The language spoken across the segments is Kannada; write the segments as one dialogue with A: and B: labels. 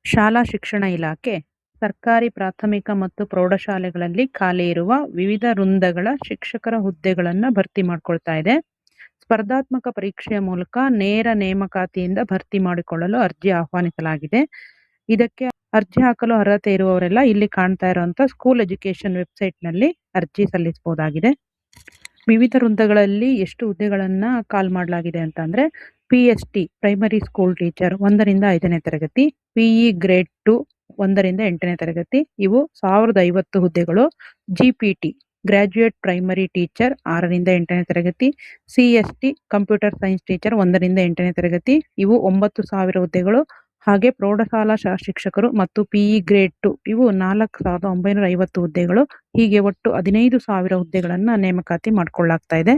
A: ಶಾಲಾ ಶಿಕ್ಷಣ ಇಲಾಖೆ ಸರ್ಕಾರಿ ಪ್ರಾಥಮಿಕ ಮತ್ತು ಪ್ರೌಢಶಾಲೆಗಳಲ್ಲಿ ಖಾಲಿ ಇರುವ ವಿವಿಧ ವೃಂದಗಳ ಶಿಕ್ಷಕರ ಹುದ್ದೆಗಳನ್ನು ಭರ್ತಿ ಮಾಡ್ಕೊಳ್ತಾ ಇದೆ. ಸ್ಪರ್ಧಾತ್ಮಕ ಪರೀಕ್ಷೆಯ ಮೂಲಕ ನೇರ ನೇಮಕಾತಿಯಿಂದ ಭರ್ತಿ ಮಾಡಿಕೊಳ್ಳಲು ಅರ್ಜಿ ಆಹ್ವಾನಿಸಲಾಗಿದೆ. ಇದಕ್ಕೆ ಅರ್ಜಿ ಹಾಕಲು ಅರ್ಹತೆ ಇರುವವರೆಲ್ಲ ಇಲ್ಲಿ ಕಾಣ್ತಾ ಇರುವಂತ ಸ್ಕೂಲ್ ಎಜುಕೇಶನ್ ವೆಬ್ಸೈಟ್ನಲ್ಲಿ ಅರ್ಜಿ ಸಲ್ಲಿಸಬಹುದಾಗಿದೆ. ವಿವಿಧ ವೃಂದಗಳಲ್ಲಿ ಎಷ್ಟು ಹುದ್ದೆಗಳನ್ನ ಕಾಲ್ ಮಾಡಲಾಗಿದೆ ಅಂತಂದ್ರೆ PST ಪ್ರೈಮರಿ ಸ್ಕೂಲ್ ಟೀಚರ್ 1ರಿಂದ 5ನೇ ತರಗತಿ, PE ಗ್ರೇಡ್ 2 1ರಿಂದ 8ನೇ ತರಗತಿ ಇವು 1050 ಹುದ್ದೆಗಳು. GPT ಗ್ರಾಜ್ಯುಯೇಟ್ ಪ್ರೈಮರಿ ಟೀಚರ್ 6ರಿಂದ 8ನೇ ತರಗತಿ, CST ಕಂಪ್ಯೂಟರ್ ಸೈನ್ಸ್ ಟೀಚರ್ 1ರಿಂದ 8ನೇ ತರಗತಿ ಇವು 9000 ಹುದ್ದೆಗಳು. ಹಾಗೆ ಪ್ರೌಢಶಾಲಾ ಶಿಕ್ಷಕರು ಮತ್ತು PE ಗ್ರೇಡ್ 2 ಇವು 4950 ಹುದ್ದೆಗಳು. ಹೀಗೆ ಒಟ್ಟು 15,000 ಹುದ್ದೆಗಳನ್ನ ನೇಮಕಾತಿ ಮಾಡಿಕೊಳ್ಳಲಾಗ್ತಾ ಇದೆ.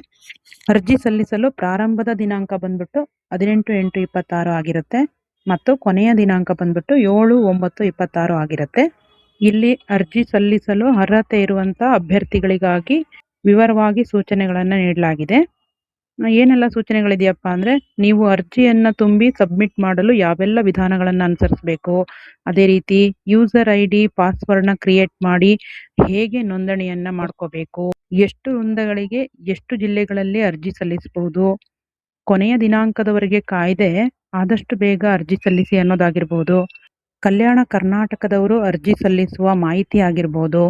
A: ಅರ್ಜಿ ಸಲ್ಲಿಸಲು ಪ್ರಾರಂಭದ ದಿನಾಂಕ ಬಂದ್ಬಿಟ್ಟು 18/8/26 ಆಗಿರುತ್ತೆ ಮತ್ತು ಕೊನೆಯ ದಿನಾಂಕ ಬಂದ್ಬಿಟ್ಟು 7/9/26 ಆಗಿರುತ್ತೆ. ಇಲ್ಲಿ ಅರ್ಜಿ ಸಲ್ಲಿಸಲು ಅರ್ಹತೆ ಇರುವಂತಹ ಅಭ್ಯರ್ಥಿಗಳಿಗಾಗಿ ವಿವರವಾಗಿ ಸೂಚನೆಗಳನ್ನ ನೀಡಲಾಗಿದೆ. ಏನೆಲ್ಲ ಸೂಚನೆಗಳಿದೆಯಪ್ಪ ಅಂದ್ರೆ ನೀವು ಅರ್ಜಿಯನ್ನ ತುಂಬಿ ಸಬ್ಮಿಟ್ ಮಾಡಲು ಯಾವೆಲ್ಲ ವಿಧಾನಗಳನ್ನು ಅನುಸರಿಸಬೇಕು, ಅದೇ ರೀತಿ ಯೂಸರ್ ID ಪಾಸ್ವರ್ಡ್ನ ಕ್ರಿಯೇಟ್ ಮಾಡಿ ಹೇಗೆ ನೋಂದಣಿಯನ್ನ ಮಾಡ್ಕೋಬೇಕು, ಎಷ್ಟು ವೃಂದಗಳಿಗೆ ಎಷ್ಟು ಜಿಲ್ಲೆಗಳಲ್ಲಿ ಅರ್ಜಿ ಸಲ್ಲಿಸಬಹುದು, ಕೊನೆಯ ದಿನಾಂಕದವರೆಗೆ ಕಾಯ್ದೆ ಆದಷ್ಟು ಬೇಗ ಅರ್ಜಿ ಸಲ್ಲಿಸಿ ಅನ್ನೋದಾಗಿರ್ಬೋದು, ಕಲ್ಯಾಣ ಕರ್ನಾಟಕದವರು ಅರ್ಜಿ ಸಲ್ಲಿಸುವ ಮಾಹಿತಿ ಆಗಿರ್ಬೋದು,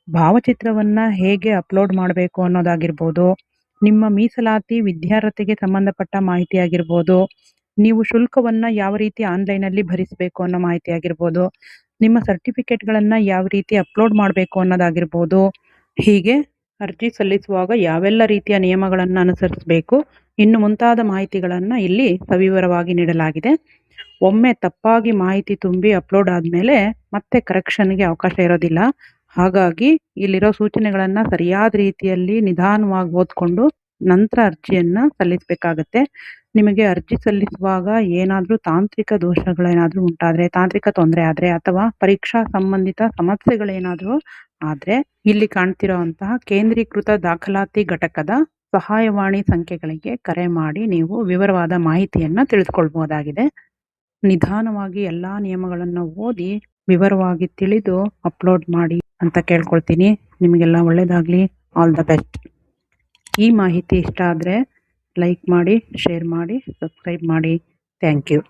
A: ಭಾವಚಿತ್ರವನ್ನ ಹೇಗೆ ಅಪ್ಲೋಡ್ ಮಾಡಬೇಕು ಅನ್ನೋದಾಗಿರ್ಬೋದು, ನಿಮ್ಮ ಮೀಸಲಾತಿ ವಿದ್ಯಾರ್ಹತೆಗೆ ಸಂಬಂಧಪಟ್ಟ ಮಾಹಿತಿ ಆಗಿರ್ಬೋದು, ನೀವು ಶುಲ್ಕವನ್ನ ಯಾವ ರೀತಿ ಆನ್ಲೈನಲ್ಲಿ ಭರಿಸಬೇಕು ಅನ್ನೋ ಮಾಹಿತಿ ಆಗಿರ್ಬೋದು, ನಿಮ್ಮ ಸರ್ಟಿಫಿಕೇಟ್ಗಳನ್ನ ಯಾವ ರೀತಿ ಅಪ್ಲೋಡ್ ಮಾಡಬೇಕು ಅನ್ನೋದಾಗಿರ್ಬೋದು, ಹೀಗೆ ಅರ್ಜಿ ಸಲ್ಲಿಸುವಾಗ ಯಾವೆಲ್ಲ ರೀತಿಯ ನಿಯಮಗಳನ್ನು ಅನುಸರಿಸಬೇಕು ಇನ್ನು ಮುಂತಾದ ಮಾಹಿತಿಗಳನ್ನು ಇಲ್ಲಿ ಸವಿವರವಾಗಿ ನೀಡಲಾಗಿದೆ. ಒಮ್ಮೆ ತಪ್ಪಾಗಿ ಮಾಹಿತಿ ತುಂಬಿ ಅಪ್ಲೋಡ್ ಆದಮೇಲೆ ಮತ್ತೆ ಕರೆಕ್ಷನ್ಗೆ ಅವಕಾಶ ಇರೋದಿಲ್ಲ. ಹಾಗಾಗಿ ಇಲ್ಲಿರೋ ಸೂಚನೆಗಳನ್ನ ಸರಿಯಾದ ರೀತಿಯಲ್ಲಿ ನಿಧಾನವಾಗಿ ಓದ್ಕೊಂಡು ನಂತರ ಅರ್ಜಿಯನ್ನ ಸಲ್ಲಿಸಬೇಕಾಗತ್ತೆ. ನಿಮಗೆ ಅರ್ಜಿ ಸಲ್ಲಿಸುವಾಗ ಏನಾದರೂ ತಾಂತ್ರಿಕ ದೋಷಗಳೇನಾದರೂ ಉಂಟಾದ್ರೆ, ತಾಂತ್ರಿಕ ತೊಂದರೆ ಆದ್ರೆ ಅಥವಾ ಪರೀಕ್ಷಾ ಸಂಬಂಧಿತ ಸಮಸ್ಯೆಗಳೇನಾದರೂ ಆದ್ರೆ ಇಲ್ಲಿ ಕಾಣ್ತಿರೋಂತಹ ಕೇಂದ್ರೀಕೃತ ದಾಖಲಾತಿ ಘಟಕದ ಸಹಾಯವಾಣಿ ಸಂಖ್ಯೆಗಳಿಗೆ ಕರೆ ಮಾಡಿ ನೀವು ವಿವರವಾದ ಮಾಹಿತಿಯನ್ನ ತಿಳಿದುಕೊಳ್ಬಹುದಾಗಿದೆ. ನಿಧಾನವಾಗಿ ಎಲ್ಲಾ ನಿಯಮಗಳನ್ನು ಓದಿ ವಿವರವಾಗಿ ತಿಳಿದು ಅಪ್ಲೋಡ್ ಮಾಡಿ ಅಂತ ಕೇಳ್ಕೊಳ್ತೀನಿ. ನಿಮಗೆಲ್ಲ ಒಳ್ಳೇದಾಗ್ಲಿ. All the best. ಈ ಮಾಹಿತಿ ಇಷ್ಟ ಆದರೆ ಲೈಕ್ ಮಾಡಿ, ಶೇರ್ ಮಾಡಿ, ಸಬ್ಸ್ಕ್ರೈಬ್ ಮಾಡಿ. Thank you.